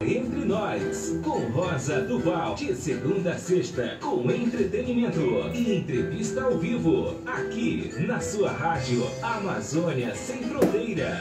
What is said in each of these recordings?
Entre Nós, com Rosa Duval, de segunda a sexta, com entretenimento e entrevista ao vivo, aqui na sua rádio Amazônia Sem Fronteira.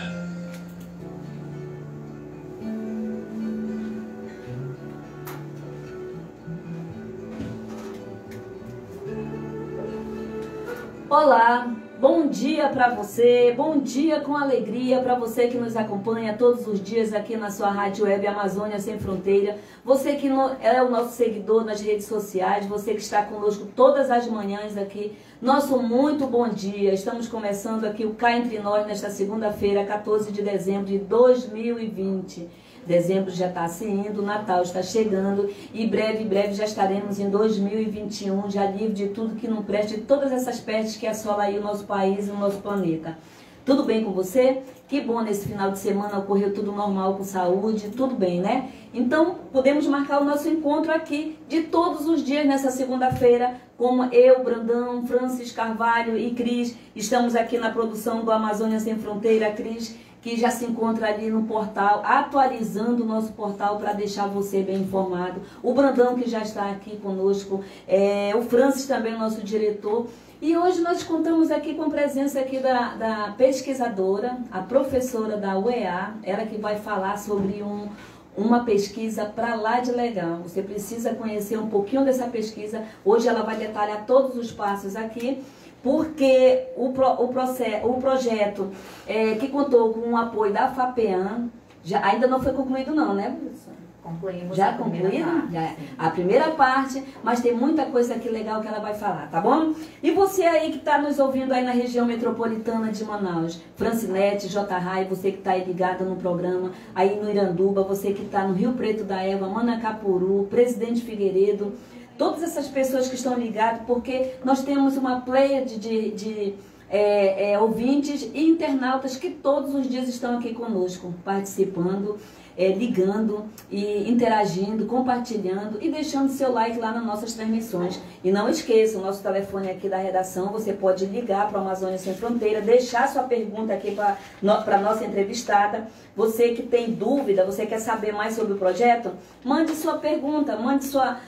Olá, bom dia para você, bom dia com alegria para você que nos acompanha todos os dias aqui na sua rádio web Amazônia Sem Fronteira, você que é o nosso seguidor nas redes sociais, você que está conosco todas as manhãs aqui, nosso muito bom dia. Estamos começando aqui o Cá Entre Nós nesta segunda-feira, 14 de dezembro de 2020. Dezembro já está se indo, Natal está chegando e breve já estaremos em 2021, já livre de tudo que não preste, de todas essas pestes que assolam aí o nosso país e o nosso planeta. Tudo bem com você? Que bom, nesse final de semana ocorreu tudo normal com saúde, tudo bem, né? Então, podemos marcar o nosso encontro aqui de todos os dias nessa segunda-feira, como eu, Brandão, Francis Carvalho e Cris, estamos aqui na produção do Amazônia Sem Fronteira, Cris, que já se encontra ali no portal, atualizando o nosso portal para deixar você bem informado. O Brandão, que já está aqui conosco, o Francis também, nosso diretor. E hoje nós contamos aqui com a presença aqui da pesquisadora, a professora da UEA, ela que vai falar sobre uma pesquisa para lá de legal. Você precisa conhecer um pouquinho dessa pesquisa. Hoje ela vai detalhar todos os passos aqui, porque o projeto que contou com o apoio da FAPEAM, ainda não foi concluído não, né, professora? Concluímos já concluído? Já a primeira parte, mas tem muita coisa aqui legal que ela vai falar, tá bom? E você aí que está nos ouvindo aí na região metropolitana de Manaus, Francinete, J. Rai, você que está aí ligada no programa, aí no Iranduba, você que está no Rio Preto da Eva, Manacapuru, Presidente Figueiredo, todas essas pessoas que estão ligadas, porque nós temos uma pleiade de ouvintes e internautas que todos os dias estão aqui conosco, participando, ligando e interagindo, compartilhando e deixando seu like lá nas nossas transmissões. E não esqueça, o nosso telefone aqui da redação, você pode ligar para o Amazônia Sem Fronteira, deixar sua pergunta aqui para a nossa entrevistada. Você que tem dúvida, você quer saber mais sobre o projeto, mande sua pergunta, mande sua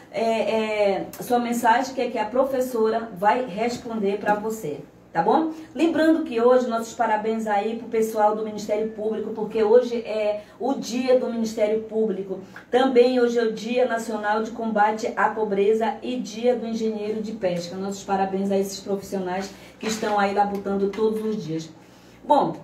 mensagem que a professora vai responder para você. Tá bom? Lembrando que hoje, nossos parabéns aí pro pessoal do Ministério Público, porque hoje é o dia do Ministério Público. Também hoje é o Dia Nacional de Combate à Pobreza e Dia do Engenheiro de Pesca. Nossos parabéns a esses profissionais que estão aí labutando todos os dias. Bom,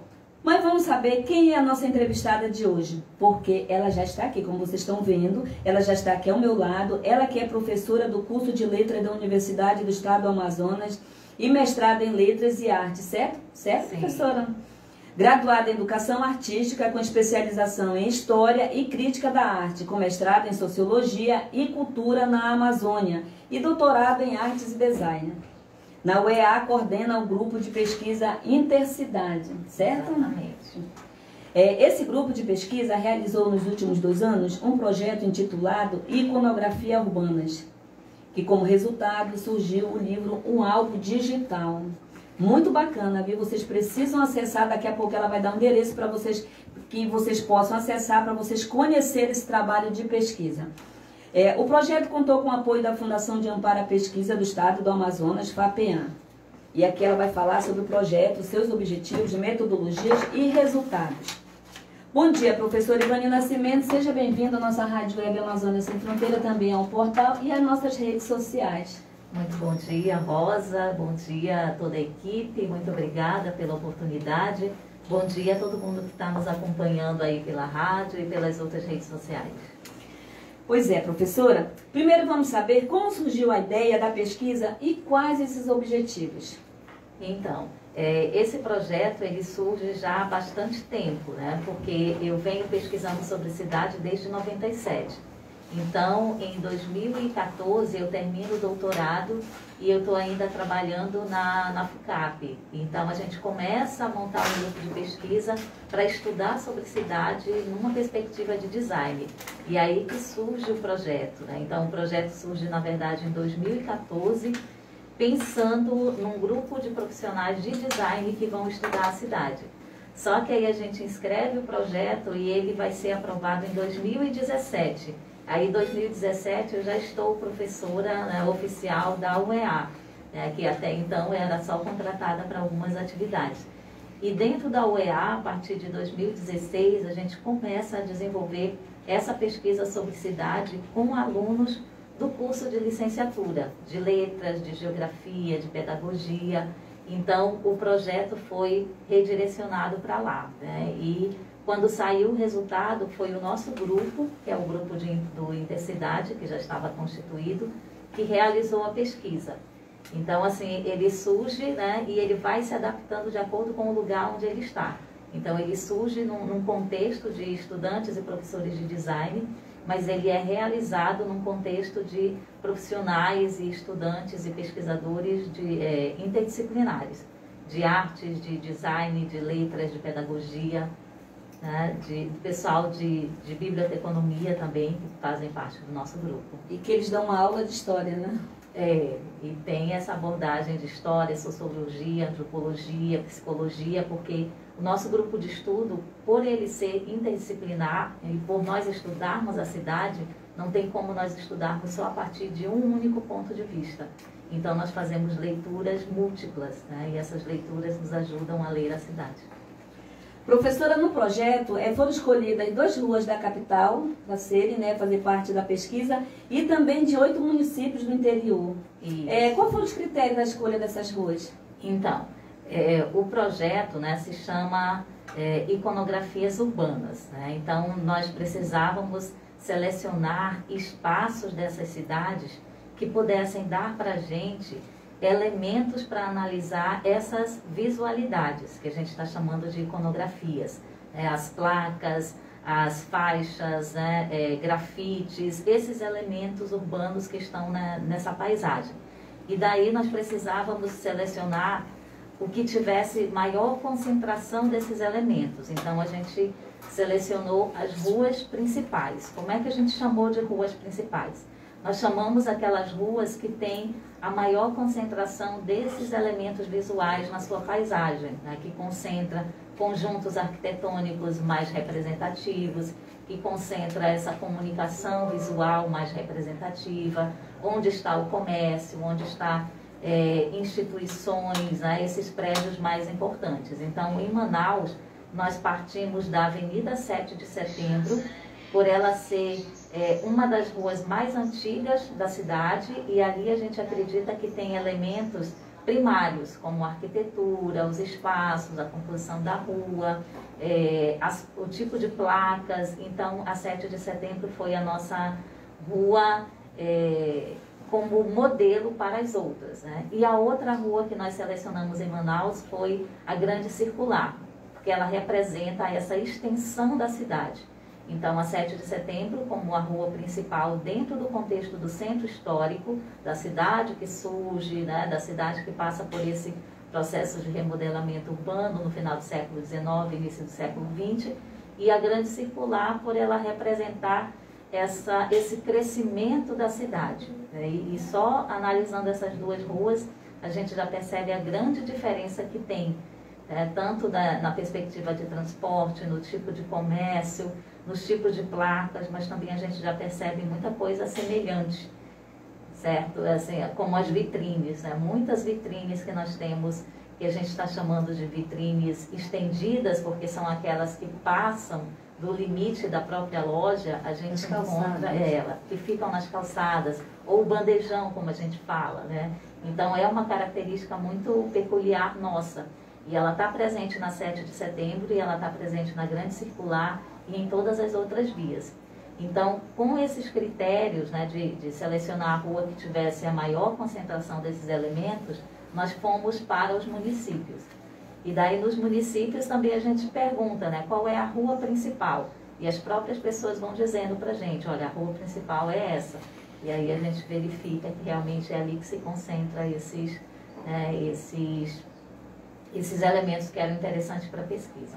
mas vamos saber quem é a nossa entrevistada de hoje, porque ela já está aqui, como vocês estão vendo, ela já está aqui ao meu lado, ela que é professora do curso de Letras da Universidade do Estado do Amazonas, e mestrada em Letras e Artes, certo? Certo, sim, professora? Graduada em Educação Artística, com especialização em História e Crítica da Arte, com mestrado em Sociologia e Cultura na Amazônia e doutorado em Artes e Design. Na UEA, coordena o grupo de pesquisa Intercidade, certo? Exatamente. Esse grupo de pesquisa realizou nos últimos 2 anos um projeto intitulado Iconografia Urbanas, que como resultado surgiu o livro Um Álbum Digital. Muito bacana, viu? Vocês precisam acessar, daqui a pouco ela vai dar um endereço para vocês, que vocês possam acessar, para vocês conhecerem esse trabalho de pesquisa. O projeto contou com o apoio da Fundação de Amparo à Pesquisa do Estado do Amazonas, FAPEAM. E aqui ela vai falar sobre o projeto, seus objetivos, metodologias e resultados. Bom dia, professora Ivani Nascimento, seja bem-vindo à nossa Rádio Web Amazônia Sem Fronteira, também ao portal e às nossas redes sociais. Muito bom dia, Rosa, bom dia a toda a equipe, muito obrigada pela oportunidade. Bom dia a todo mundo que está nos acompanhando aí pela rádio e pelas outras redes sociais. Pois é, professora, primeiro vamos saber como surgiu a ideia da pesquisa e quais esses objetivos. Então, esse projeto ele surge já há bastante tempo, né? Porque eu venho pesquisando sobre cidade desde 97. Então, em 2014 eu termino o doutorado e eu estou ainda trabalhando na FUCAP. Então, a gente começa a montar um grupo de pesquisa para estudar sobre cidade numa perspectiva de design. E aí que surge o projeto, né? Então, o projeto surge, na verdade, em 2014, pensando num grupo de profissionais de design que vão estudar a cidade. Só que aí a gente inscreve o projeto e ele vai ser aprovado em 2017. Aí em 2017 eu já estou professora, né, oficial da UEA, né, que até então era só contratada para algumas atividades. E dentro da UEA, a partir de 2016, a gente começa a desenvolver essa pesquisa sobre cidade com alunos do curso de licenciatura, de letras, de geografia, de pedagogia. Então, o projeto foi redirecionado para lá, né? E quando saiu o resultado, foi o nosso grupo, que é o grupo do Intercidade, que já estava constituído, que realizou a pesquisa. Então, assim, ele surge, né, e ele vai se adaptando de acordo com o lugar onde ele está. Então, ele surge num contexto de estudantes e professores de design, mas ele é realizado num contexto de profissionais e estudantes e pesquisadores interdisciplinares, de artes, de design, de letras, de pedagogia, né, de pessoal de biblioteconomia também, que fazem parte do nosso grupo. E que eles dão uma aula de história, né? E tem essa abordagem de história, sociologia, antropologia, psicologia, porque o nosso grupo de estudo, por ele ser interdisciplinar e por nós estudarmos a cidade, não tem como nós estudarmos só a partir de um único ponto de vista. Então nós fazemos leituras múltiplas, né? E essas leituras nos ajudam a ler a cidade. Professora, no projeto foram escolhidas 2 ruas da capital, da Seri, né, fazer parte da pesquisa, e também de 8 municípios do interior. Qual foram os critérios da escolha dessas ruas? Então, o projeto, né, se chama Iconografias Urbanas, né? Então, nós precisávamos selecionar espaços dessas cidades que pudessem dar para a gente elementos para analisar essas visualidades, que a gente está chamando de iconografias. As placas, as faixas, né, grafites, esses elementos urbanos que estão nessa paisagem. E daí nós precisávamos selecionar o que tivesse maior concentração desses elementos. Então a gente selecionou as ruas principais. Como é que a gente chamou de ruas principais? Nós chamamos aquelas ruas que têm a maior concentração desses elementos visuais na sua paisagem, né? Que concentra conjuntos arquitetônicos mais representativos, que concentra essa comunicação visual mais representativa, onde está o comércio, onde está instituições, né? Esses prédios mais importantes. Então, em Manaus, nós partimos da Avenida 7 de Setembro, por ela ser uma das ruas mais antigas da cidade, e ali a gente acredita que tem elementos primários, como a arquitetura, os espaços, a composição da rua, o tipo de placas. Então, a 7 de Setembro foi a nossa rua como modelo para as outras, né? E a outra rua que nós selecionamos em Manaus foi a Grande Circular, porque ela representa essa extensão da cidade. Então, a 7 de Setembro, como a rua principal dentro do contexto do centro histórico, da cidade que surge, né, da cidade que passa por esse processo de remodelamento urbano no final do século XIX, início do século XX, e a Grande Circular por ela representar esse crescimento da cidade. Né? E só analisando essas 2 ruas, a gente já percebe a grande diferença que tem, tanto na perspectiva de transporte, no tipo de comércio, nos tipos de placas, mas também a gente já percebe muita coisa semelhante, certo? Assim, como as vitrines, né? Muitas vitrines que nós temos, que a gente está chamando de vitrines estendidas, porque são aquelas que passam do limite da própria loja, a gente encontra que ficam nas calçadas, ou bandejão, como a gente fala, né? Então, é uma característica muito peculiar nossa. E ela está presente na 7 de Setembro, e ela está presente na Grande Circular, e em todas as outras vias. Então, com esses critérios, né, de selecionar a rua que tivesse a maior concentração desses elementos, nós fomos para os municípios. E daí nos municípios também a gente pergunta, né, qual é a rua principal. E as próprias pessoas vão dizendo para a gente, olha, a rua principal é essa. E aí a gente verifica que realmente é ali que se concentra esses elementos que eram interessantes para a pesquisa.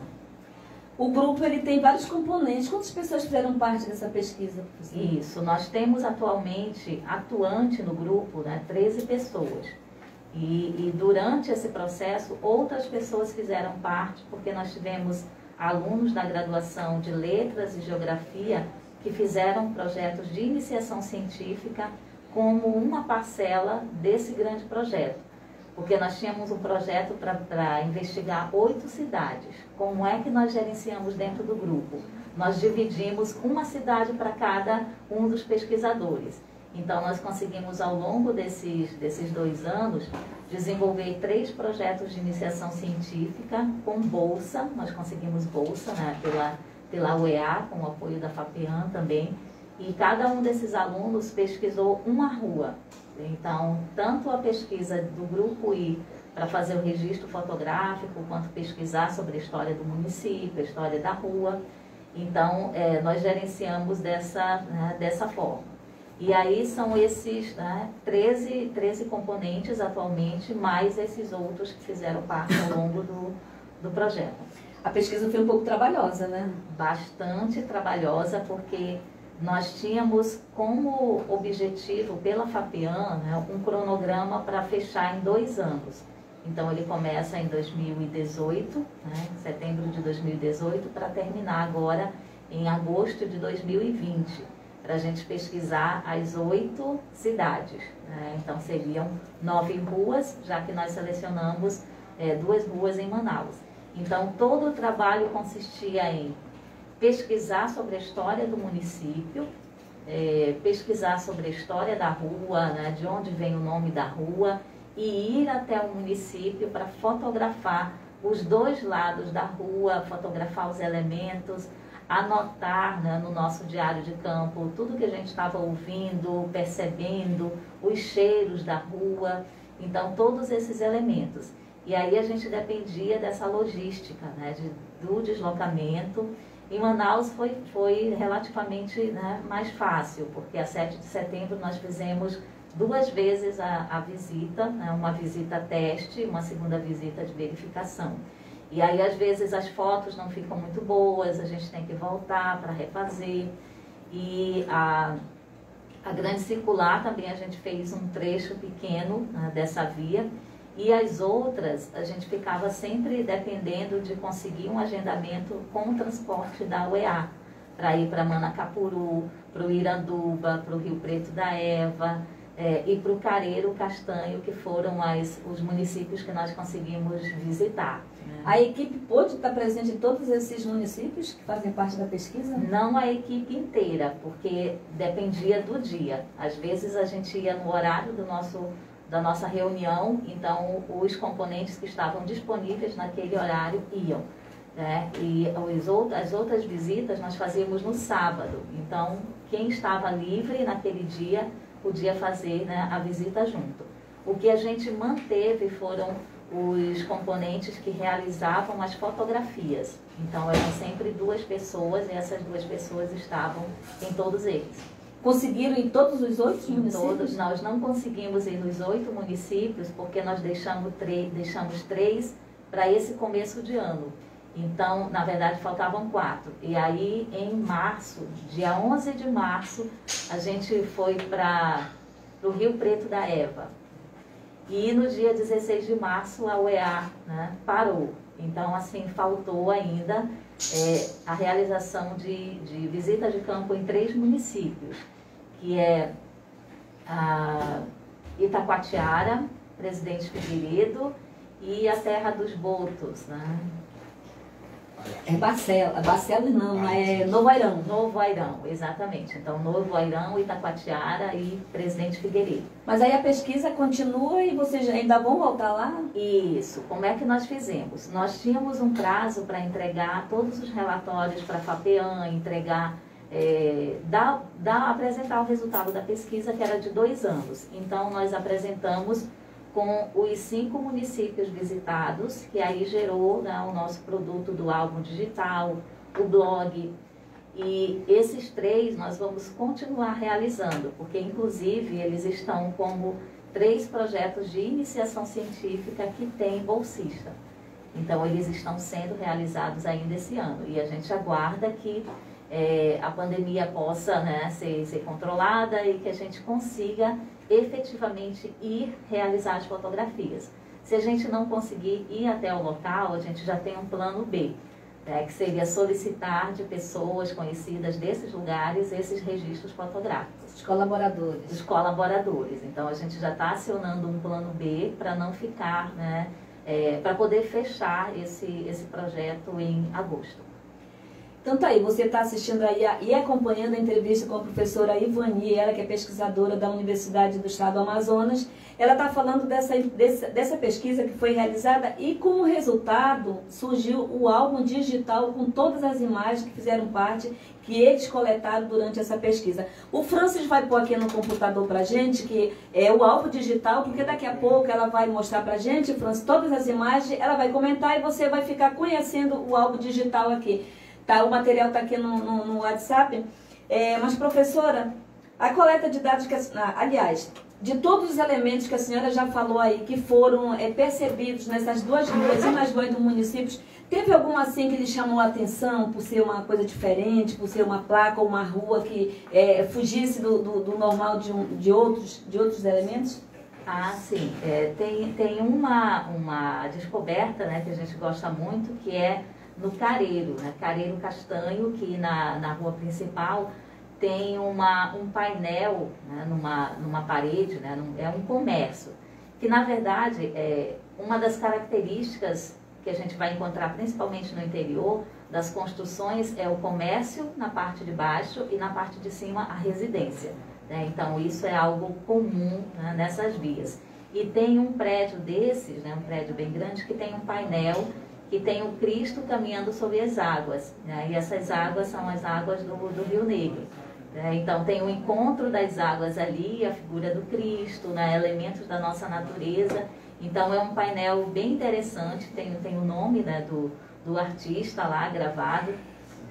O grupo ele tem vários componentes. Quantas pessoas fizeram parte dessa pesquisa? Isso, nós temos atualmente, atuante no grupo, né, 13 pessoas. E durante esse processo, outras pessoas fizeram parte, porque nós tivemos alunos da graduação de Letras e Geografia que fizeram projetos de iniciação científica como uma parcela desse grande projeto. Porque nós tínhamos um projeto para investigar 8 cidades. Como é que nós gerenciamos dentro do grupo? Nós dividimos uma cidade para cada um dos pesquisadores. Então, nós conseguimos, ao longo desses 2 anos, desenvolver 3 projetos de iniciação científica com bolsa. Nós conseguimos bolsa, né, pela UEA, com o apoio da FAPEAM também. E cada um desses alunos pesquisou uma rua. Então, tanto a pesquisa do grupo I para fazer o registro fotográfico, quanto pesquisar sobre a história do município, a história da rua. Então, nós gerenciamos dessa forma. E aí são esses 13 componentes atualmente, mais esses outros que fizeram parte ao longo do projeto. A pesquisa foi um pouco trabalhosa, né? Bastante trabalhosa, porque nós tínhamos como objetivo, pela FAPEAM, né, um cronograma para fechar em 2 anos. Então, ele começa em 2018, né, setembro de 2018, para terminar agora em agosto de 2020. Para a gente pesquisar as 8 cidades, né? Então seriam 9 ruas, já que nós selecionamos 2 ruas em Manaus. Então todo o trabalho consistia em pesquisar sobre a história do município, pesquisar sobre a história da rua, né? De onde vem o nome da rua, e ir até o município para fotografar os 2 lados da rua, fotografar os elementos, anotar, né, no nosso diário de campo tudo que a gente estava ouvindo, percebendo, os cheiros da rua, então todos esses elementos. E aí a gente dependia dessa logística, né, do deslocamento. Em Manaus foi relativamente, né, mais fácil, porque a 7 de setembro nós fizemos 2 vezes a visita, né, uma visita teste, uma segunda visita de verificação. E aí, às vezes, as fotos não ficam muito boas, a gente tem que voltar para refazer. E a Grande Circular também a gente fez um trecho pequeno, né, dessa via. E as outras, a gente ficava sempre dependendo de conseguir um agendamento com o transporte da UEA, para ir para Manacapuru, para o Iranduba, para o Rio Preto da Eva, e para o Careiro Castanho, que foram os municípios que nós conseguimos visitar. A equipe pôde estar presente em todos esses municípios que fazem parte da pesquisa? Não a equipe inteira, porque dependia do dia. Às vezes a gente ia no horário da nossa reunião, então os componentes que estavam disponíveis naquele horário iam, né? E as outras visitas nós fazíamos no sábado. Então, quem estava livre naquele dia podia fazer, né, a visita junto. O que a gente manteve foram os componentes que realizavam as fotografias. Então, eram sempre 2 pessoas, e essas 2 pessoas estavam em todos eles. Conseguiram em todos os 8 municípios? Nós não conseguimos ir nos 8 municípios, porque nós deixamos 3 para esse começo de ano. Então, na verdade, faltavam 4. E aí, em março, dia 11 de março, a gente foi para o Rio Preto da Eva. E no dia 16 de março, a UEA, né, parou. Então, assim, faltou ainda a realização de visita de campo em 3 municípios, que é Itacoatiara, Presidente Figueiredo e a Terra dos Botos, né? É Barcelos não, é Novo Airão. Novo Airão, exatamente. Então, Novo Airão, Itacoatiara e Presidente Figueiredo. Mas aí a pesquisa continua e vocês ainda vão voltar lá? Isso. Como é que nós fizemos? Nós tínhamos um prazo para entregar todos os relatórios para a FAPEAM, apresentar o resultado da pesquisa, que era de 2 anos. Então, nós apresentamos com os 5 municípios visitados, que aí gerou, né, o nosso produto do álbum digital, o blog. E esses 3 nós vamos continuar realizando, porque inclusive eles estão como 3 projetos de iniciação científica que tem bolsista. Então eles estão sendo realizados ainda esse ano. E a gente aguarda que a pandemia possa, né, ser controlada e que a gente consiga efetivamente ir realizar as fotografias. Se a gente não conseguir ir até o local, a gente já tem um plano B, que seria solicitar de pessoas conhecidas desses lugares esses registros fotográficos. Os colaboradores. Os colaboradores. Então, a gente já está acionando um plano B para não ficar, né, para poder fechar esse projeto em agosto. Então tá aí, você está assistindo aí e acompanhando a entrevista com a professora Ivani, ela que é pesquisadora da Universidade do Estado do Amazonas. Ela está falando dessa pesquisa que foi realizada e como resultado surgiu o álbum digital com todas as imagens que fizeram parte, que eles coletaram durante essa pesquisa. O Francis vai pôr aqui no computador para a gente, que é o álbum digital, porque daqui a pouco ela vai mostrar para a gente, Francis, todas as imagens, ela vai comentar e você vai ficar conhecendo o álbum digital aqui. Tá, o material está aqui no WhatsApp. Mas, professora, a coleta de dados, aliás, de todos os elementos que a senhora já falou aí, que foram percebidos nessas duas ruas e nas ruas do município, teve algum assim que lhe chamou a atenção por ser uma coisa diferente, por ser uma placa ou uma rua que fugisse do normal de outros elementos? Ah, sim. Tem uma descoberta, né, que a gente gosta muito, que é no Careiro, né? Careiro Castanho, que na rua principal tem um painel, né, numa parede, né, é um comércio, que na verdade uma das características que a gente vai encontrar principalmente no interior das construções é o comércio na parte de baixo e na parte de cima a residência, né? Então isso é algo comum, né, nessas vias. E tem um prédio desses, né, um prédio bem grande, que tem um painel que tem o Cristo caminhando sobre as águas, né? E essas águas são as águas do Rio Negro, né? Então tem o encontro das águas ali, a figura do Cristo, né? Elementos da nossa natureza. Então é um painel bem interessante, tem o nome, né, do artista lá gravado,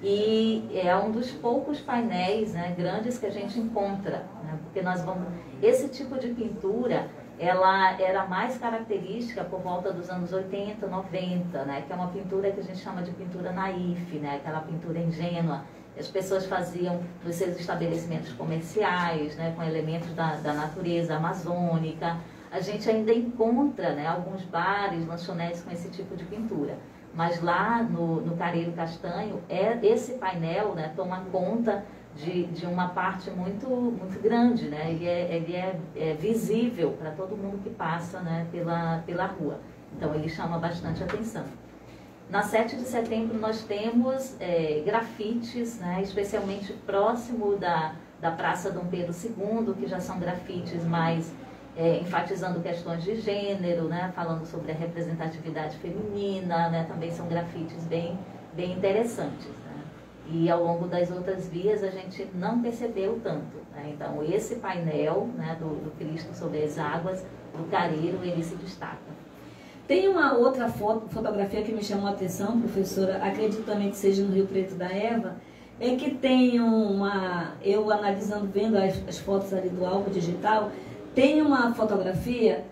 e é um dos poucos painéis, né, grandes que a gente encontra, né? Porque esse tipo de pintura, ela era mais característica por volta dos anos 80, 90, né? Que é uma pintura que a gente chama de pintura naif, né? Aquela pintura ingênua. As pessoas faziam nos seus estabelecimentos comerciais, né, com elementos da natureza amazônica. A gente ainda encontra, né, alguns bares, lanchonetes com esse tipo de pintura. Mas lá no Careiro Castanho, esse painel, né, toma conta de uma parte muito, muito grande, né? Ele é visível para todo mundo que passa, né, pela rua. Então ele chama bastante atenção. Na 7 de setembro nós temos grafites, né, especialmente próximo da Praça Dom Pedro II, que já são grafites mais enfatizando questões de gênero, né, falando sobre a representatividade feminina, né, também são grafites bem interessantes. E ao longo das outras vias a gente não percebeu tanto, né? Então esse painel, né, do Cristo sobre as águas, do Careiro, ele se destaca. Tem uma outra fotografia que me chamou a atenção, professora, acredito também que seja no Rio Preto da Eva, é que tem eu analisando, vendo as fotos ali do álbum digital, tem uma fotografia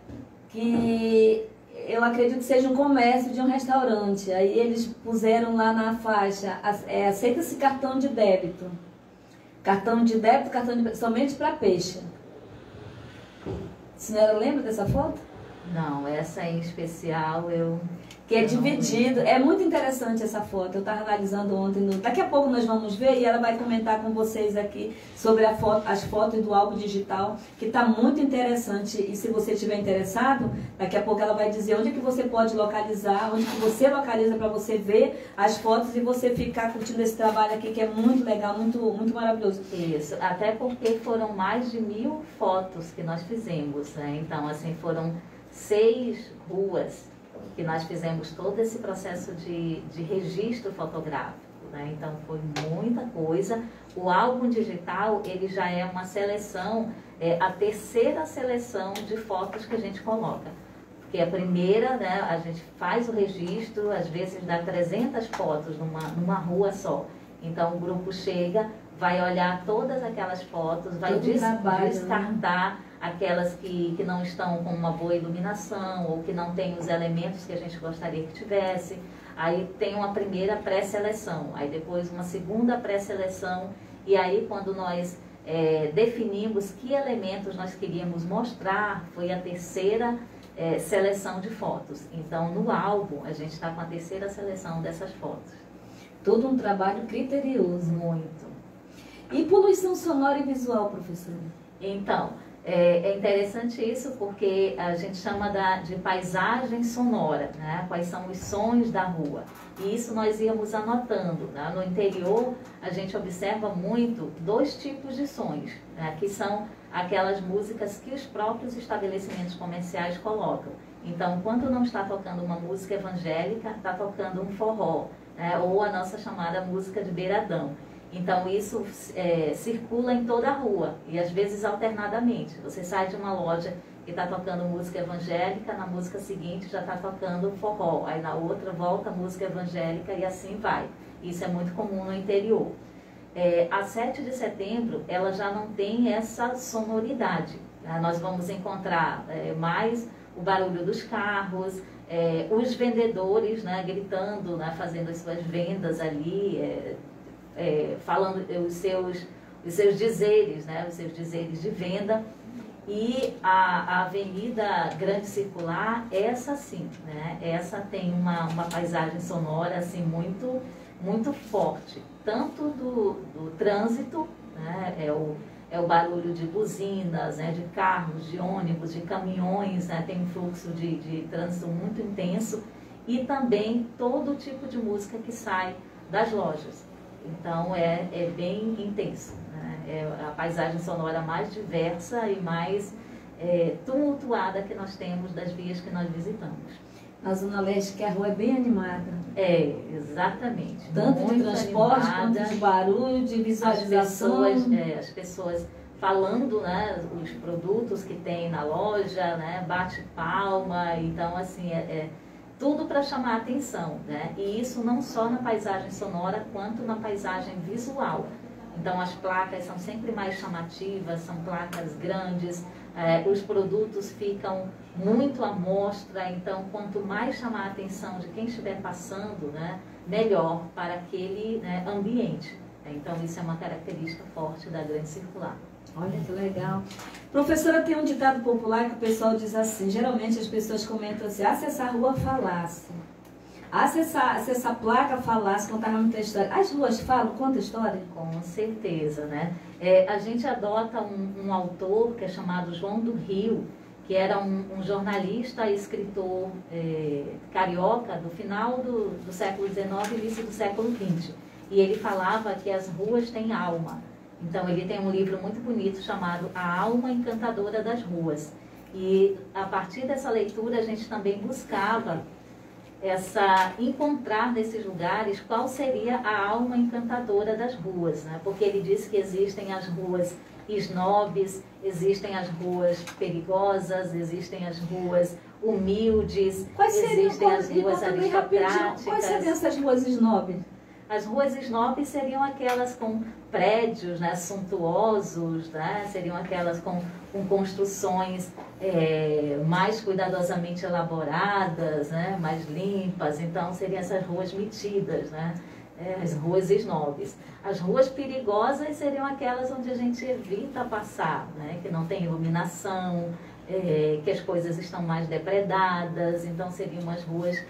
que eu acredito que seja um comércio de um restaurante. Aí eles puseram lá na faixa, aceita-se cartão de débito. Cartão de débito, somente para peixe. A senhora lembra dessa foto? Não, essa em especial eu... Que é dividido. É muito interessante essa foto. Eu estava analisando ontem. Daqui a pouco nós vamos ver e ela vai comentar com vocês aqui sobre as fotos do álbum digital, que está muito interessante. E se você estiver interessado, daqui a pouco ela vai dizer onde que você pode localizar, onde que você localiza para você ver as fotos e você ficar curtindo esse trabalho aqui, que é muito legal, muito, muito maravilhoso. Isso, até porque foram mais de 1000 fotos que nós fizemos, né? Então, assim, foram 6 ruas que nós fizemos todo esse processo de registro fotográfico, né? Então foi muita coisa. O álbum digital, ele já é uma seleção, a terceira seleção de fotos que a gente coloca. Porque a primeira, né, a gente faz o registro, às vezes dá 300 fotos numa rua só. Então o grupo chega, vai olhar todas aquelas fotos, vai descartar aquelas que não estão com uma boa iluminação ou que não tem os elementos que a gente gostaria que tivesse. Aí tem uma primeira pré-seleção, aí depois uma segunda pré-seleção, e aí quando nós definimos que elementos nós queríamos mostrar, foi a terceira seleção de fotos. Então, no álbum, a gente está com a terceira seleção dessas fotos. Todo um trabalho criterioso. Muito. E poluição sonora e visual, professora? Então, é interessante isso porque a gente chama de paisagem sonora, né? Quais são os sons da rua. E isso nós íamos anotando, né? No interior, a gente observa muito dois tipos de sons, né? Que são aquelas músicas que os próprios estabelecimentos comerciais colocam. Então, quando não está tocando uma música evangélica, está tocando um forró, né? Ou a nossa chamada música de beiradão. Então, isso circula em toda a rua, e às vezes alternadamente. Você sai de uma loja que está tocando música evangélica, na música seguinte já está tocando forró, aí na outra volta a música evangélica e assim vai. Isso é muito comum no interior. A 7 de setembro, ela já não tem essa sonoridade. Né? Nós vamos encontrar mais o barulho dos carros, os vendedores, né, gritando, né, fazendo as suas vendas ali, falando os seus dizeres, né, os seus dizeres de venda. E a Avenida Grande Circular, essa sim, né, essa tem uma paisagem sonora assim, muito, muito forte, tanto do trânsito, né, é o barulho de buzinas, né, de carros, de ônibus, de caminhões, né, tem um fluxo de trânsito muito intenso, e também todo tipo de música que sai das lojas. Então, é bem intenso, né? É a paisagem sonora mais diversa e mais tumultuada que nós temos das vias que nós visitamos. Na Zona Leste, que a rua é bem animada. Exatamente. Tanto muito de transporte, animada, quanto de barulho, de visualização. As pessoas falando, né, os produtos que tem na loja, né, bate palma, então, assim, tudo para chamar a atenção, né? E isso não só na paisagem sonora, quanto na paisagem visual. Então, as placas são sempre mais chamativas, são placas grandes, os produtos ficam muito à mostra, então, quanto mais chamar a atenção de quem estiver passando, né, melhor para aquele, né, ambiente. Então, isso é uma característica forte da Grande Circular. Olha que legal. Professora, tem um ditado popular que o pessoal diz assim, geralmente as pessoas comentam assim, se essa rua falasse, se essa placa falasse, contava muita história. As ruas falam, conta história? Com certeza, né? A gente adota um autor que é chamado João do Rio, que era um jornalista e escritor carioca do final do século XIX e início do século XX. E ele falava que as ruas têm alma. Então, ele tem um livro muito bonito chamado A Alma Encantadora das Ruas. E, a partir dessa leitura, a gente também buscava encontrar nesses lugares qual seria a alma encantadora das ruas, né? Porque ele diz que existem as ruas snobs, existem as ruas perigosas, existem as ruas humildes, existem as ruas aristocráticas. Quais seriam essas ruas snobs? As ruas snobs seriam aquelas com prédios, né, suntuosos, né, seriam aquelas com construções mais cuidadosamente elaboradas, né, mais limpas. Então, seriam essas ruas metidas, né, as ruas snobs. As ruas perigosas seriam aquelas onde a gente evita passar, né, que não tem iluminação, que as coisas estão mais depredadas. Então, seriam umas ruas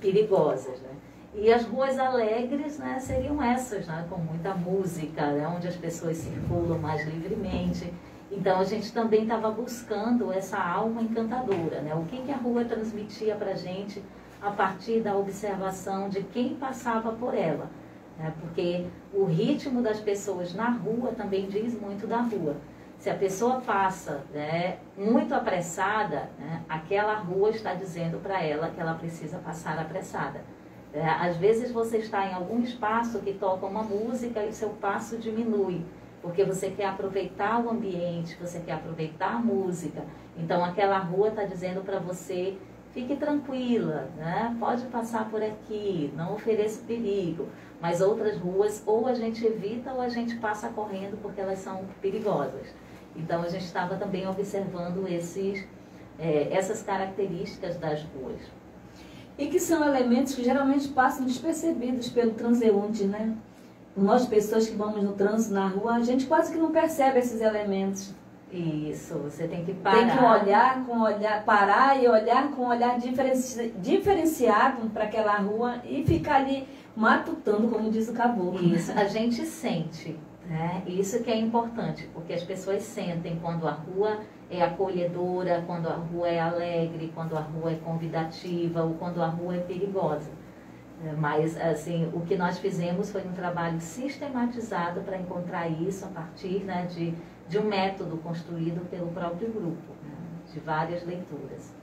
perigosas, né. E as ruas alegres, né, seriam essas, né, com muita música, né, onde as pessoas circulam mais livremente. Então, a gente também estava buscando essa alma encantadora, né, o que a rua transmitia para a gente a partir da observação de quem passava por ela. Né, porque o ritmo das pessoas na rua também diz muito da rua. Se a pessoa passa, né, muito apressada, né, aquela rua está dizendo para ela que ela precisa passar apressada. Às vezes você está em algum espaço que toca uma música e o seu passo diminui, porque você quer aproveitar o ambiente, você quer aproveitar a música. Então aquela rua está dizendo para você, fique tranquila, né? Pode passar por aqui, não ofereça perigo. Mas outras ruas ou a gente evita ou a gente passa correndo porque elas são perigosas. Então a gente estava também observando essas características das ruas. e que são elementos que geralmente passam despercebidos pelo transeunte, né? Nós, pessoas que vamos no trânsito, na rua, a gente quase que não percebe esses elementos. Isso, você tem que parar. Tem que parar e olhar com um olhar diferenciado para aquela rua e ficar ali matutando, como diz o caboclo. Isso, a gente sente, né? Isso que é importante, porque as pessoas sentem quando a rua é acolhedora, quando a rua é alegre, quando a rua é convidativa ou quando a rua é perigosa. Mas, assim, o que nós fizemos foi um trabalho sistematizado para encontrar isso a partir, né, de um método construído pelo próprio grupo, né, de várias leituras.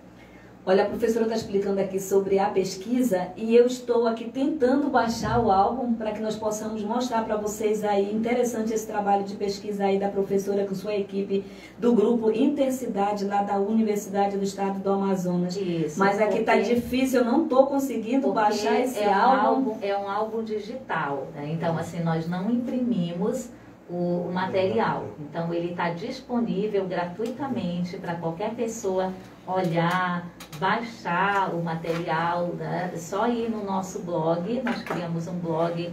Olha, a professora está explicando aqui sobre a pesquisa e eu estou aqui tentando baixar o álbum para que nós possamos mostrar para vocês aí. Interessante esse trabalho de pesquisa aí da professora com sua equipe do grupo Intercidade lá da Universidade do Estado do Amazonas. Isso, mas aqui está difícil, eu não estou conseguindo baixar esse álbum. É um álbum digital, né? Então, assim, nós não imprimimos o material. Então, ele está disponível gratuitamente para qualquer pessoa olhar, baixar o material, né? Só ir no nosso blog. Nós criamos um blog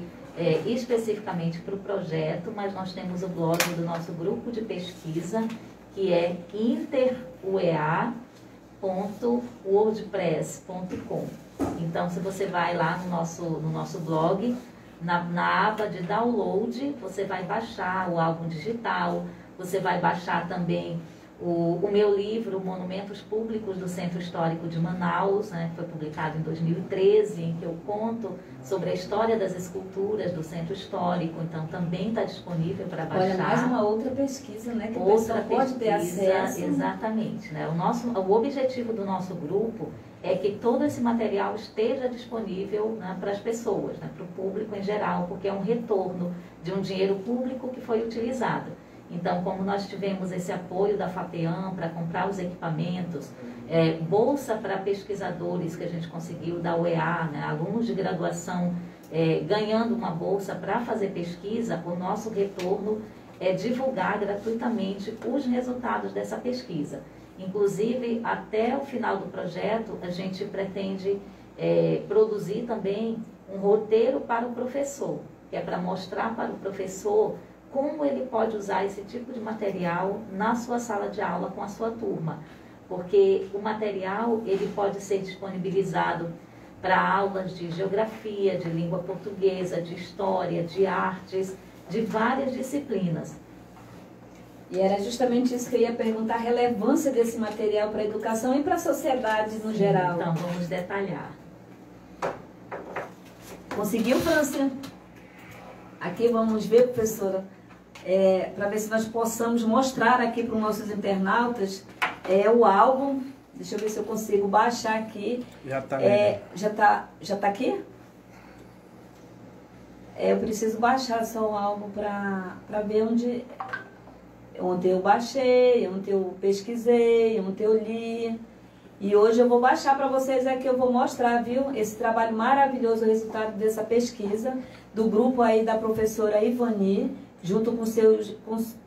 especificamente para o projeto, mas nós temos o blog do nosso grupo de pesquisa, que é interuea.wordpress.com. Então, se você vai lá no nosso blog, na aba de download, você vai baixar o álbum digital, você vai baixar também o meu livro, Monumentos Públicos do Centro Histórico de Manaus, né, que foi publicado em 2013, em que eu conto sobre a história das esculturas do Centro Histórico, então também está disponível para baixar. Olha, mais uma outra pesquisa, né, que o pessoal pode ter acesso. Exatamente, né? O objetivo do nosso grupo é que todo esse material esteja disponível, né, para as pessoas, né, para o público em geral, porque é um retorno de um dinheiro público que foi utilizado. Então, como nós tivemos esse apoio da FAPEAM para comprar os equipamentos, bolsa para pesquisadores que a gente conseguiu da UEA, né, alunos de graduação ganhando uma bolsa para fazer pesquisa, o nosso retorno é divulgar gratuitamente os resultados dessa pesquisa. Inclusive, até o final do projeto, a gente pretende produzir também um roteiro para o professor, que é para mostrar para o professor como ele pode usar esse tipo de material na sua sala de aula com a sua turma. Porque o material ele pode ser disponibilizado para aulas de geografia, de língua portuguesa, de história, de artes, de várias disciplinas. E era justamente isso que eu ia perguntar, a relevância desse material para a educação e para a sociedade no geral. Então, vamos detalhar. Conseguiu, França? Aqui vamos ver, professora, para ver se nós possamos mostrar aqui para os nossos internautas o álbum. Deixa eu ver se eu consigo baixar aqui. Já está já tá aqui? Eu preciso baixar só o álbum para ver onde eu baixei, onde eu pesquisei, onde eu li. E hoje eu vou baixar para vocês aqui, eu vou mostrar, viu, esse trabalho maravilhoso, o resultado dessa pesquisa, do grupo aí da professora Ivani, junto com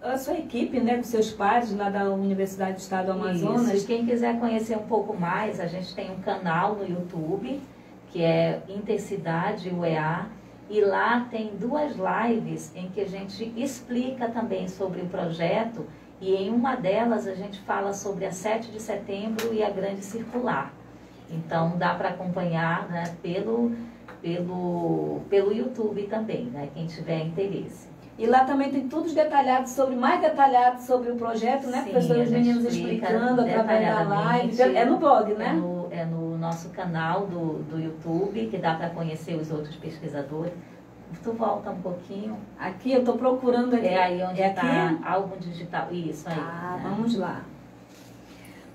a sua equipe, né, com seus pares lá da Universidade do Estado do Amazonas. Isso. Quem quiser conhecer um pouco mais, a gente tem um canal no YouTube, que é Intercidade UEA, e lá tem 2 lives em que a gente explica também sobre o projeto, e em uma delas a gente fala sobre a 7 de setembro e a Grande Circular. Então dá para acompanhar, né, pelo YouTube também, né, quem tiver interesse. E lá também tem tudo mais detalhado sobre o projeto, né, professor? Os meninos explicando através da live. É no blog, né? É no nosso canal do YouTube, que dá para conhecer os outros pesquisadores. Tu volta um pouquinho. Aqui, eu estou procurando aqui. É aí onde está álbum digital. Isso aí. Ah, né? Vamos lá.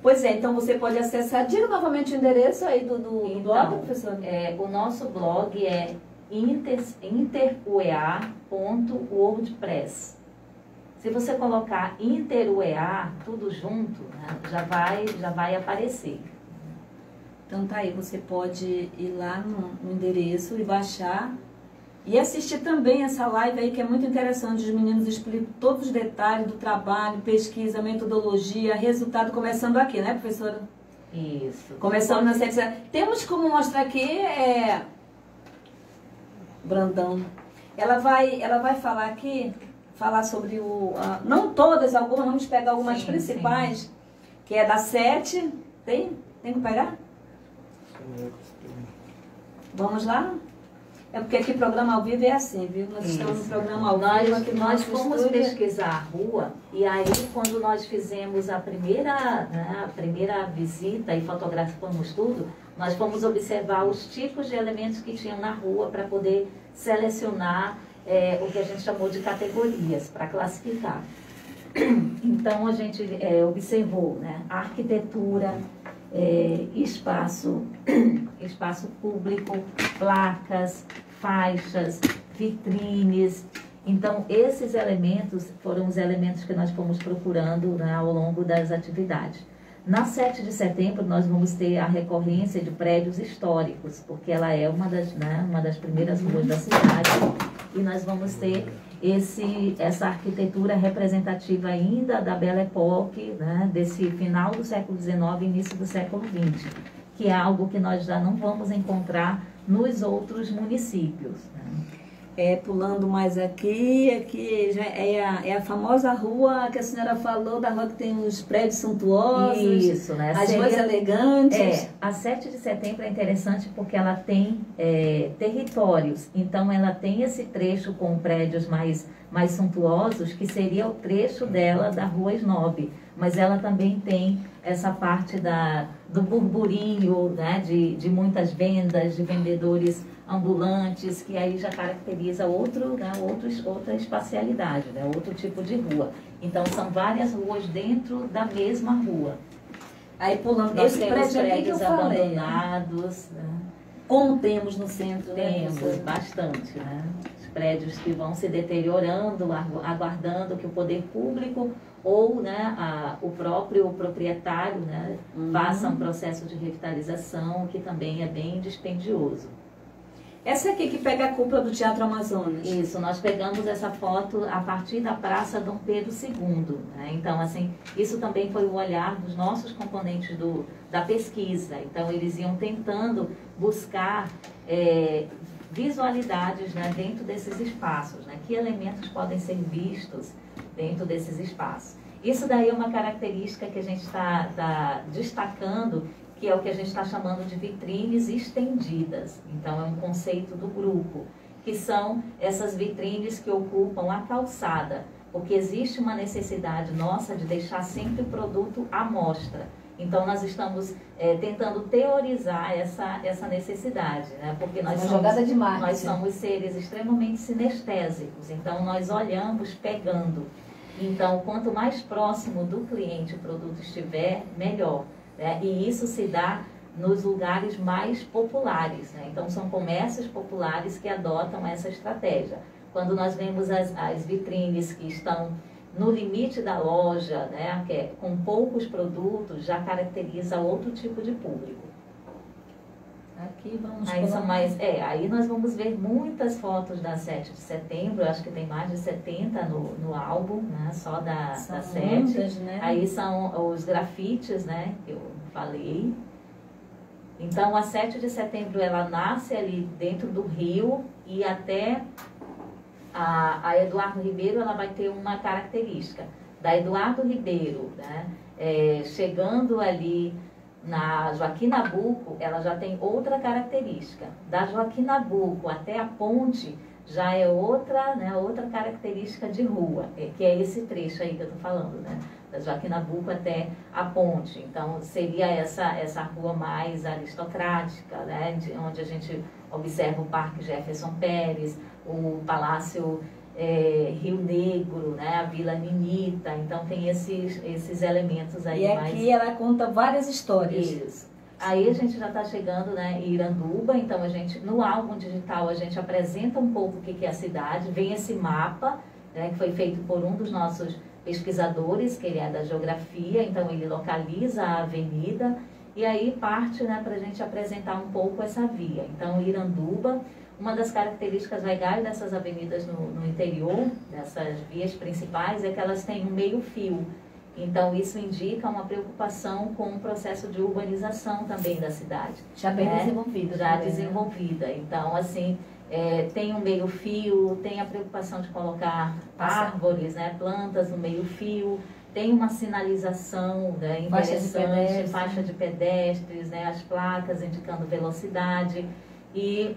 Pois é, então você pode acessar. Diga novamente o endereço aí do blog, professor. O nosso blog é interuea.wordpress. Se você colocar Interuea, tudo junto, né, já vai aparecer. Então tá aí, você pode ir lá no endereço e baixar. E assistir também essa live aí, que é muito interessante. Os meninos explicam todos os detalhes do trabalho, pesquisa, metodologia, resultado, começando aqui, né, professora? Isso. Começamos na 7 de setembro. Temos como mostrar aqui, Brandão. Ela vai falar aqui, falar sobre não todas, algumas, vamos pegar algumas principais, que é da 7. Tem que pegar? Vamos lá? É porque aqui programa ao vivo é assim, viu? Nós estamos no programa ao vivo. Aqui nós fomos pesquisar a rua, e aí quando nós fizemos a primeira visita e fotografamos tudo, nós fomos observar os tipos de elementos que tinham na rua para poder selecionar o que a gente chamou de categorias, para classificar. Então a gente observou, né, a arquitetura, espaço público, placas, faixas, vitrines. Então, esses elementos foram os elementos que nós fomos procurando, né, ao longo das atividades. Na 7 de setembro, nós vamos ter a recorrência de prédios históricos, porque ela é uma das primeiras ruas da cidade, e nós vamos ter essa arquitetura representativa ainda da Belle Époque, né, desse final do século XIX e início do século XX, que é algo que nós já não vamos encontrar nos outros municípios, né? Pulando mais aqui já é a famosa rua que a senhora falou, da rua que tem os prédios suntuosos, isso, né? As ruas elegantes. A 7 de setembro é interessante porque ela tem territórios, então ela tem esse trecho com prédios mais suntuosos, que seria o trecho dela da Rua Snob, mas ela também tem essa parte do burburinho, né, de muitas vendas, de vendedores ambulantes, que aí já caracteriza outra espacialidade, né, outro tipo de rua. Então, são várias ruas dentro da mesma rua. Aí, pulando, nós temos prédios abandonados, né? Como temos no centro, temos bastante, né? Os prédios que vão se deteriorando, aguardando que o poder público ou, né, o próprio proprietário, né, faça um processo de revitalização, que também é bem dispendioso. Essa aqui que pega a cúpula do Teatro Amazonas. Isso, nós pegamos essa foto a partir da Praça Dom Pedro II. Né? Então, assim, isso também foi o olhar dos nossos componentes da pesquisa. Então, eles iam tentando buscar visualidades, né, dentro desses espaços. Né? Que elementos podem ser vistos dentro desses espaços. Isso daí é uma característica que a gente está destacando, que é o que a gente está chamando de vitrines estendidas. Então, é um conceito do grupo, que são essas vitrines que ocupam a calçada, porque existe uma necessidade nossa de deixar sempre o produto à mostra. Então, nós estamos tentando teorizar essa necessidade, né? Porque nós somos seres extremamente sinestésicos, então nós olhamos pegando. Então, quanto mais próximo do cliente o produto estiver, melhor. Né? E isso se dá nos lugares mais populares, né? Então, são comércios populares que adotam essa estratégia. Quando nós vemos as vitrines que estão no limite da loja, né, que é com poucos produtos, já caracteriza outro tipo de público. Aqui vamos aí nós vamos ver muitas fotos da 7 de setembro, acho que tem mais de 70 no álbum, né, só da 7. Muitas, né? Aí são os grafites, né, que eu falei. Então, a 7 de setembro, ela nasce ali dentro do Rio, e até a Eduardo Ribeiro, ela vai ter uma característica. Da Eduardo Ribeiro, né, chegando ali na Joaquim Nabuco, ela já tem outra característica. Da Joaquim Nabuco até a ponte, já é outra característica de rua, que é esse trecho aí que eu estou falando, né? Da Joaquim Nabuco até a ponte. Então, seria essa rua mais aristocrática, né? Onde a gente observa o Parque Jefferson Pérez, o Palácio Rio Negro, né? A Vila Ninita. Então, tem esses elementos aí. E aqui ela conta várias histórias. Isso. Aí a gente já está chegando, né, em Iranduba. Então, no álbum digital, a gente apresenta um pouco o que é a cidade. Vem esse mapa, né, que foi feito por um dos nossos pesquisadores, que ele é da geografia. Então, ele localiza a avenida e aí parte, né, para a gente apresentar um pouco essa via. Então, Iranduba, uma das características legais dessas avenidas no interior, dessas vias principais, é que elas têm um meio-fio, Então, isso indica uma preocupação com o processo de urbanização também da cidade. Já bem desenvolvida. Já desenvolvida. Então, assim, tem um meio-fio, tem a preocupação de colocar árvores, né, plantas no meio-fio, tem uma sinalização, né, interessante, faixa de pedestres, né, as placas indicando velocidade. E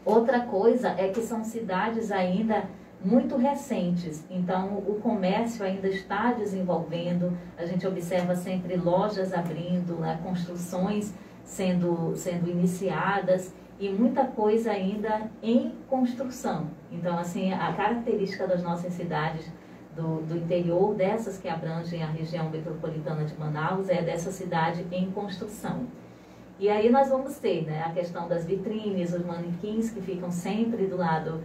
outra coisa é que são cidades ainda muito recentes, então o comércio ainda está desenvolvendo, a gente observa sempre lojas abrindo, né, construções sendo iniciadas e muita coisa ainda em construção. Então, assim, a característica das nossas cidades do interior, dessas que abrangem a região metropolitana de Manaus, é dessa cidade em construção. E aí nós vamos ter, né, a questão das vitrines, os manequins que ficam sempre do lado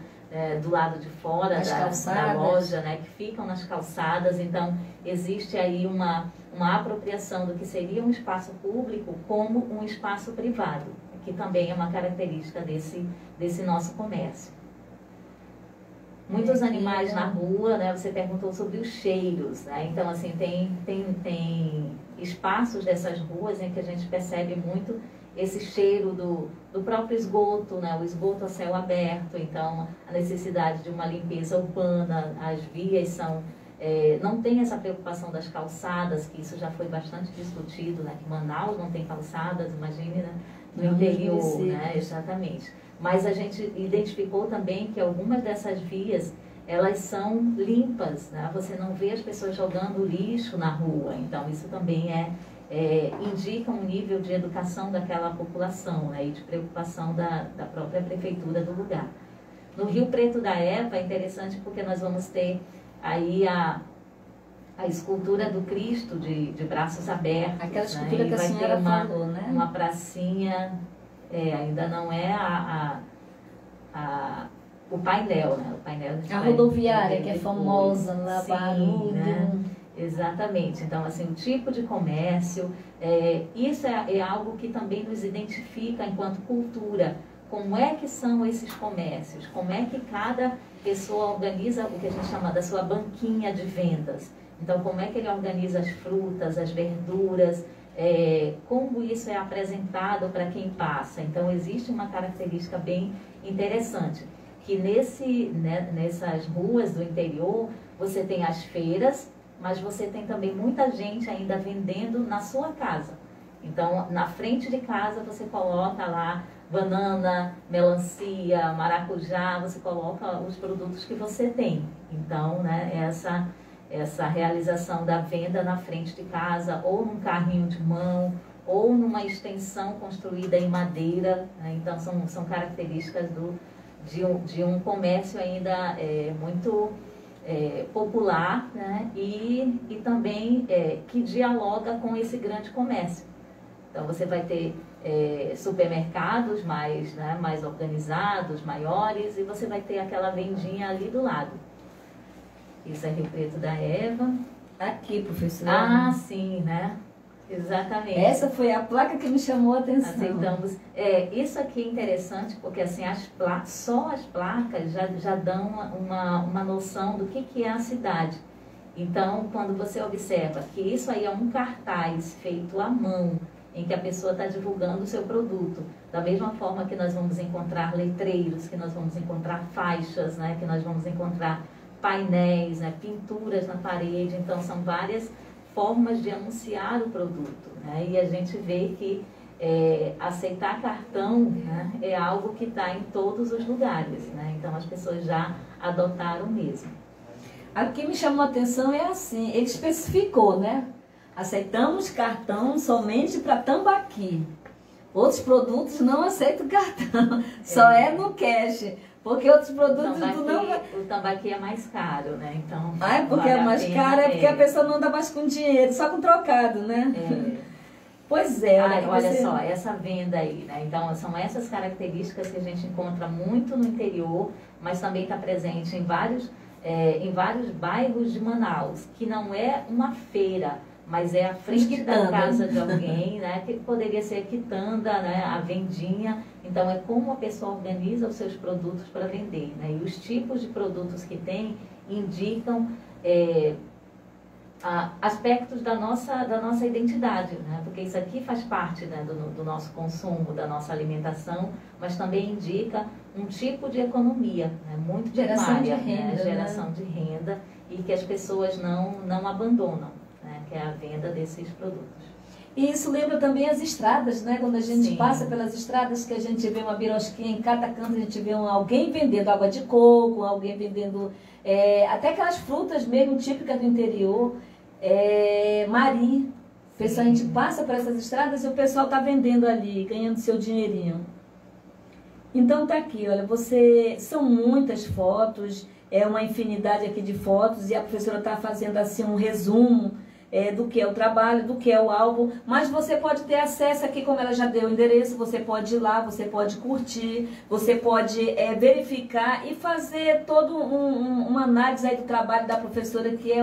de fora da loja, né, que ficam nas calçadas. Então, existe aí uma apropriação do que seria um espaço público como um espaço privado, que também é uma característica desse nosso comércio. Muitos animais na rua, né, você perguntou sobre os cheiros, né, então, assim, tem espaços dessas ruas em que a gente percebe muito esse cheiro do próprio esgoto, né? O esgoto a céu aberto, então a necessidade de uma limpeza urbana, as vias não tem essa preocupação das calçadas, que isso já foi bastante discutido, né? Que Manaus não tem calçadas, imagine, né? No interior, né? Exatamente. Mas a gente identificou também que algumas dessas vias, elas são limpas, né? Você não vê as pessoas jogando lixo na rua, então isso também indica um nível de educação daquela população, né, e de preocupação da própria prefeitura do lugar. No Rio Preto da Eva é interessante porque nós vamos ter aí a escultura do Cristo de braços abertos. Aquela escultura, né, que a senhora falou, né? Uma pracinha, ainda não é o painel, né? O painel a rodoviária, que é famosa lá, barulho. Né? Exatamente. Então, assim, o tipo de comércio, isso é algo que também nos identifica enquanto cultura. Como é que são esses comércios? Como é que cada pessoa organiza o que a gente chama da sua banquinha de vendas? Então, como é que ele organiza as frutas, as verduras, como isso é apresentado para quem passa? Então, existe uma característica bem interessante, que nessas ruas do interior, você tem as feiras, mas você tem também muita gente ainda vendendo na sua casa. Então, na frente de casa, você coloca lá banana, melancia, maracujá, você coloca os produtos que você tem. Então, né, essa realização da venda na frente de casa, ou num carrinho de mão, ou numa extensão construída em madeira, né? Então, são características de um comércio ainda muito popular, né? E também que dialoga com esse grande comércio. Então, você vai ter supermercados mais organizados, maiores, e você vai ter aquela vendinha ali do lado. Isso é Rio Preto da Eva. Aqui, professora. Ah, sim, né? Exatamente. Essa foi a placa que me chamou a atenção. Aceitamos. Isso aqui é interessante porque assim, só as placas já dão uma noção do que é a cidade. Então, quando você observa que isso aí é um cartaz feito à mão, em que a pessoa está divulgando o seu produto, da mesma forma que nós vamos encontrar letreiros, que nós vamos encontrar faixas, né, que nós vamos encontrar painéis, né, pinturas na parede. Então, são várias formas de anunciar o produto, né? E a gente vê que aceitar cartão, né, é algo que está em todos os lugares, né? Então as pessoas já adotaram mesmo. O que me chamou a atenção é assim, ele especificou, né? Aceitamos cartão somente para tambaqui. Outros produtos não aceitam cartão, só no cash. Porque outros produtos o tambaqui é mais caro, né? Então, porque é mais caro, é porque a pessoa não anda mais com dinheiro, só com trocado, né? Pois é. Olha só, essa venda aí, né? Então, são essas características que a gente encontra muito no interior, mas também está presente em vários bairros de Manaus, que não é uma feira, mas é a frente da casa de alguém, né? Que poderia ser a quitanda, né? A vendinha. Então, é como a pessoa organiza os seus produtos para vender, né? E os tipos de produtos que tem indicam aspectos da nossa identidade, né? Porque isso aqui faz parte, né, do nosso consumo, da nossa alimentação, mas também indica um tipo de economia, né, muito primária, né? Geração de renda, e que as pessoas não abandonam, né? Que é a venda desses produtos. E isso lembra também as estradas, né? Quando a gente Sim. passa pelas estradas, que a gente vê uma birosquinha, em cada canto a gente vê alguém vendendo água de coco, alguém vendendo até aquelas frutas mesmo típicas do interior, mari. A gente passa por essas estradas e o pessoal está vendendo ali, ganhando seu dinheirinho. Então tá aqui, olha, são muitas fotos, uma infinidade aqui de fotos, e a professora está fazendo assim um resumo do que é o trabalho, do que é o álbum, mas você pode ter acesso aqui, como ela já deu o endereço, você pode ir lá, você pode curtir, você pode verificar e fazer toda uma análise aí do trabalho da professora, que é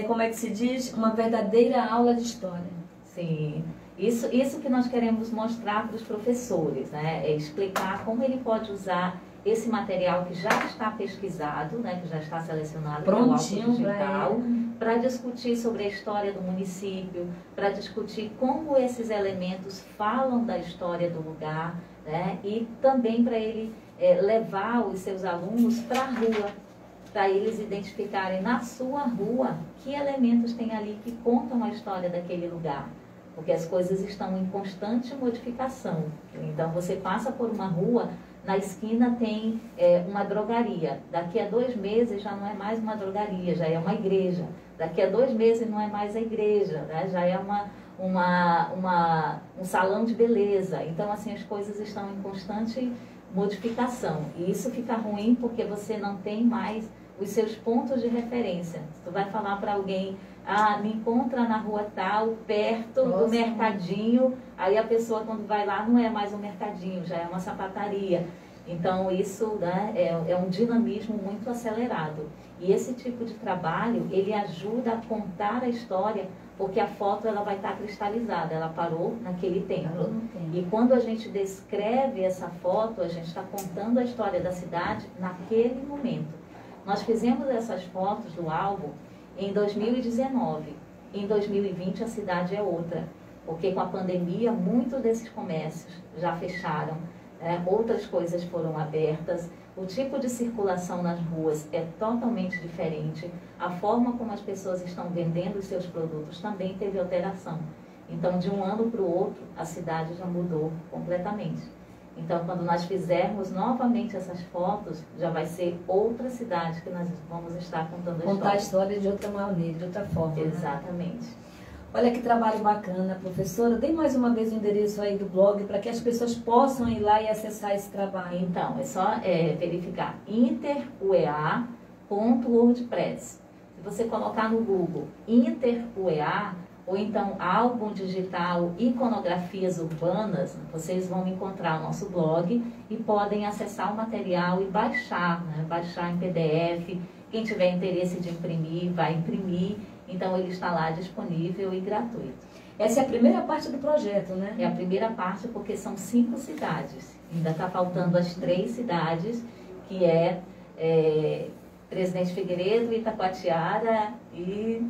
como é que se diz? Uma verdadeira aula de história. Sim, isso que nós queremos mostrar para os professores, né? É explicar como ele pode usar esse material que já está pesquisado, né, que já está selecionado pelo Álbum Digital, para discutir sobre a história do município, para discutir como esses elementos falam da história do lugar, né, e também para ele levar os seus alunos para a rua, para eles identificarem na sua rua que elementos tem ali que contam a história daquele lugar. Porque as coisas estão em constante modificação. Então, você passa por uma rua, na esquina tem uma drogaria. Daqui a 2 meses já não é mais uma drogaria, já é uma igreja. Daqui a 2 meses não é mais a igreja, né? Já é um salão de beleza. Então, assim, as coisas estão em constante modificação. E isso fica ruim porque você não tem mais os seus pontos de referência. Tu vai falar para alguém, me encontra na rua tal, perto do mercadinho, aí a pessoa quando vai lá não é mais um mercadinho, já é uma sapataria. Então isso, né, é um dinamismo muito acelerado. E esse tipo de trabalho, ele ajuda a contar a história, porque a foto ela vai estar cristalizada, ela parou naquele tempo. E quando a gente descreve essa foto, a gente está contando a história da cidade naquele momento. Nós fizemos essas fotos do álbum em 2019. Em 2020 a cidade é outra, porque com a pandemia muitos desses comércios já fecharam, outras coisas foram abertas, o tipo de circulação nas ruas é totalmente diferente, a forma como as pessoas estão vendendo os seus produtos também teve alteração. Então, de um ano para o outro, a cidade já mudou completamente. Então, quando nós fizermos novamente essas fotos, já vai ser outra cidade que nós vamos estar contando a história. Contar a história de outra maneira, de outra forma. Exatamente. Né? Olha que trabalho bacana, professora. Dê mais uma vez o endereço aí do blog para que as pessoas possam ir lá e acessar esse trabalho. Então, é só verificar interuea.wordpress. Se você colocar no Google Interuea, ou então álbum digital iconografias urbanas, vocês vão encontrar o nosso blog e podem acessar o material e baixar, né? Baixar em PDF. Quem tiver interesse de imprimir, vai imprimir. Então ele está lá disponível e gratuito. Essa é a primeira parte do projeto, né? É a primeira parte porque são 5 cidades. Ainda está faltando as 3 cidades, que Presidente Figueiredo, Itacoatiara e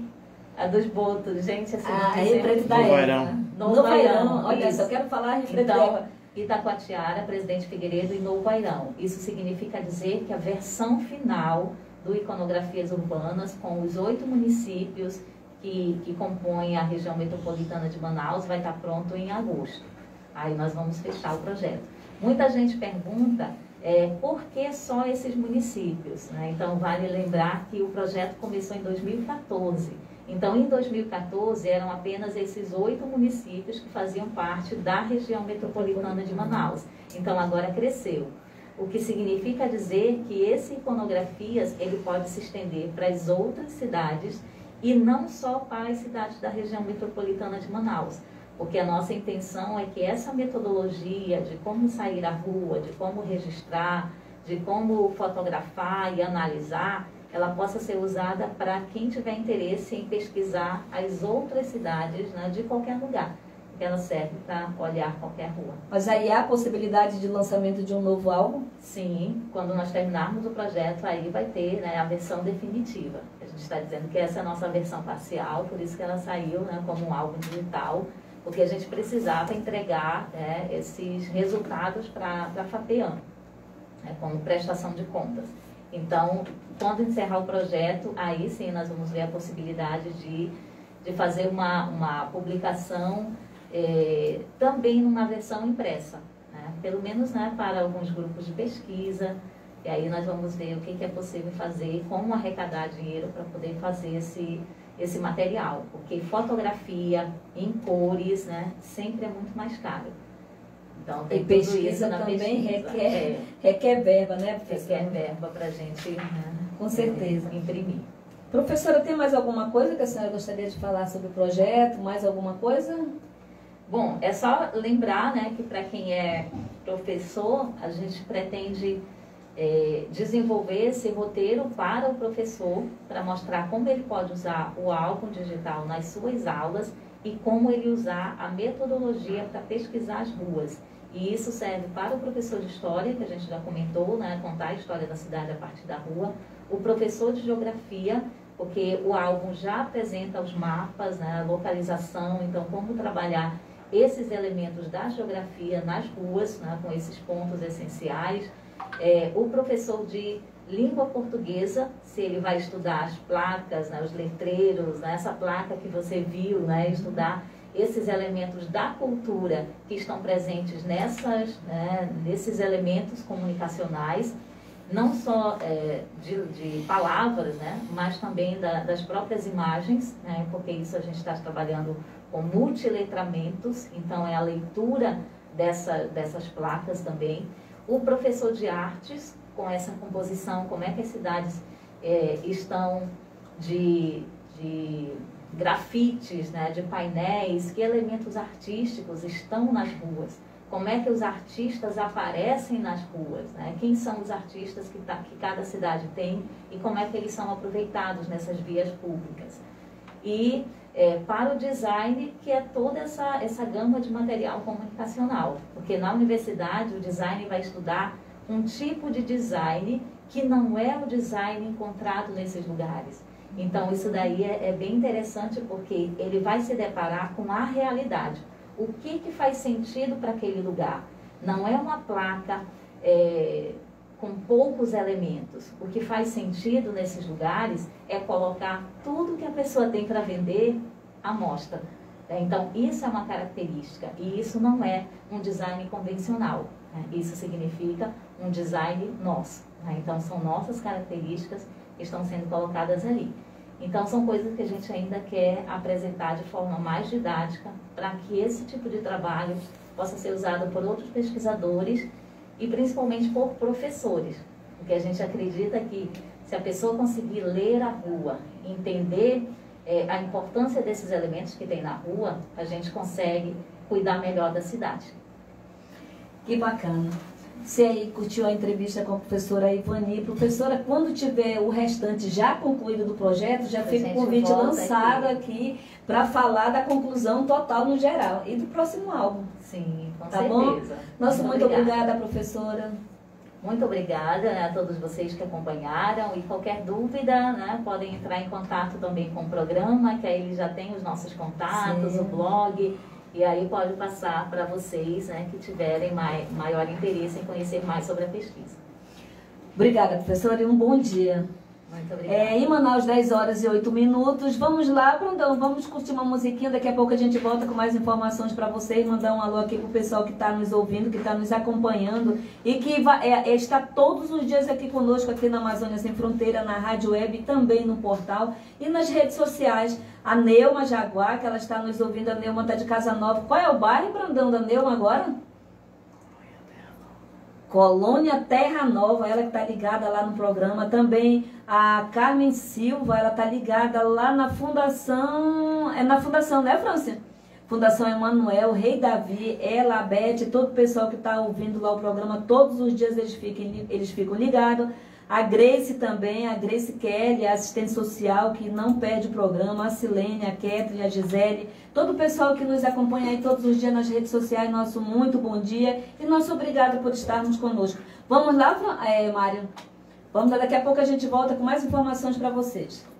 a dos Botos, gente, assim... Rio da Eva. Novo Airão. Olha, só quero falar Rio Preto da Então, Eva. Itacoatiara, Presidente Figueiredo e Novo Airão. Isso significa dizer que a versão final do Iconografias Urbanas, com os 8 municípios que compõem a região metropolitana de Manaus, vai estar pronto em agosto. Aí nós vamos fechar o projeto. Muita gente pergunta por que só esses municípios, né? Então, vale lembrar que o projeto começou em 2014. Então, em 2014, eram apenas esses 8 municípios que faziam parte da região metropolitana de Manaus. Então, agora cresceu. O que significa dizer que esse Iconografias, ele pode se estender para as outras cidades e não só para as cidades da região metropolitana de Manaus. Porque a nossa intenção é que essa metodologia de como sair à rua, de como registrar, de como fotografar e analisar, ela possa ser usada para quem tiver interesse em pesquisar as outras cidades, né, de qualquer lugar. porque ela serve para olhar qualquer rua. Mas aí há a possibilidade de lançamento de um novo álbum? Sim, quando nós terminarmos o projeto, aí vai ter, né, a versão definitiva. A gente está dizendo que essa é a nossa versão parcial, por isso que ela saiu, né, como um álbum digital, porque a gente precisava entregar, né, esses resultados para a FAPEAM, né, como prestação de contas. Então, quando encerrar o projeto, aí sim nós vamos ver a possibilidade de fazer uma publicação também numa versão impressa, né? Pelo menos, né, para alguns grupos de pesquisa, e aí nós vamos ver o que é possível fazer, como arrecadar dinheiro para poder fazer esse material, porque fotografia em cores, né, sempre é muito mais caro. Então, tem e pesquisa também requer verba, né, professora? Requer verba para a gente, né, com certeza, imprimir. Professora, tem mais alguma coisa que a senhora gostaria de falar sobre o projeto? Mais alguma coisa? Bom, é só lembrar, né, que para quem é professor, a gente pretende desenvolver esse roteiro para o professor, para mostrar como ele pode usar o álbum digital nas suas aulas e como ele usar a metodologia para pesquisar as ruas. E isso serve para o professor de História, que a gente já comentou, né, contar a história da cidade a partir da rua, o professor de Geografia, porque o álbum já apresenta os mapas, né, a localização, então como trabalhar esses elementos da geografia nas ruas, né, com esses pontos essenciais. O professor de língua portuguesa, se ele vai estudar as placas, né, os letreiros, né, essa placa que você viu, né, estudar esses elementos da cultura que estão presentes nesses elementos comunicacionais, não só de palavras, né, mas também das próprias imagens, né, porque isso a gente está trabalhando com multiletramentos, então é a leitura dessas placas também. O professor de artes, com essa composição, como é que as cidades estão de grafites, né, de painéis, que elementos artísticos estão nas ruas, como é que os artistas aparecem nas ruas, né, quem são os artistas que cada cidade tem e como é que eles são aproveitados nessas vias públicas. E para o design, que é toda essa gama de material comunicacional, porque na universidade o design vai estudar um tipo de design que não é o design encontrado nesses lugares. Então isso daí é bem interessante, porque ele vai se deparar com a realidade. O que faz sentido para aquele lugar? Não é uma placa com poucos elementos. O que faz sentido nesses lugares é colocar tudo que a pessoa tem para vender à mostra. Então, isso é uma característica, e isso não é um design convencional, né? Isso significa um design nosso, né? Então, são nossas características que estão sendo colocadas ali. Então, são coisas que a gente ainda quer apresentar de forma mais didática, para que esse tipo de trabalho possa ser usado por outros pesquisadores e principalmente por professores, porque a gente acredita que se a pessoa conseguir ler a rua, entender a importância desses elementos que tem na rua, a gente consegue cuidar melhor da cidade. Que bacana. Você aí curtiu a entrevista com a professora Ivani. Professora, quando tiver o restante já concluído do projeto, já fica o convite lançado aqui para falar da conclusão total no geral e do próximo álbum. Sim, com tá certeza. Bom? Nossa, muito obrigada, professora. Muito obrigada, né, a todos vocês que acompanharam, e qualquer dúvida, né, podem entrar em contato também com o programa, que aí ele já tem os nossos contatos, sim, o blog, e aí pode passar para vocês, né, que tiverem maior interesse em conhecer mais sobre a pesquisa. Obrigada, professora, e um bom dia. Muito obrigada. Em Manaus, 10 horas e 8 minutos. Vamos lá, Brandão, vamos curtir uma musiquinha. Daqui a pouco a gente volta com mais informações para vocês. Mandar um alô aqui pro pessoal que está nos ouvindo, que está nos acompanhando e que está todos os dias aqui conosco, aqui na Amazônia Sem Fronteira, na Rádio Web, também no portal e nas redes sociais. A Neuma Jaguar, que ela está nos ouvindo. A Neuma está de Casa Nova. Qual é o bairro, Brandão, da Neuma agora? Colônia Terra Nova, ela que está ligada lá no programa. Também a Carmen Silva, ela está ligada lá na Fundação, na Fundação, né, França? Fundação Emanuel, Rei Davi, ela, a Beth, todo o pessoal que está ouvindo lá o programa, todos os dias eles ficam ligados. A Grace também, a Grace Kelly, a assistente social que não perde o programa, a Silene, a Ketri, a Gisele, todo o pessoal que nos acompanha aí todos os dias nas redes sociais, nosso muito bom dia e nosso obrigado por estarmos conosco. Vamos lá, Mário? Vamos lá, daqui a pouco a gente volta com mais informações para vocês.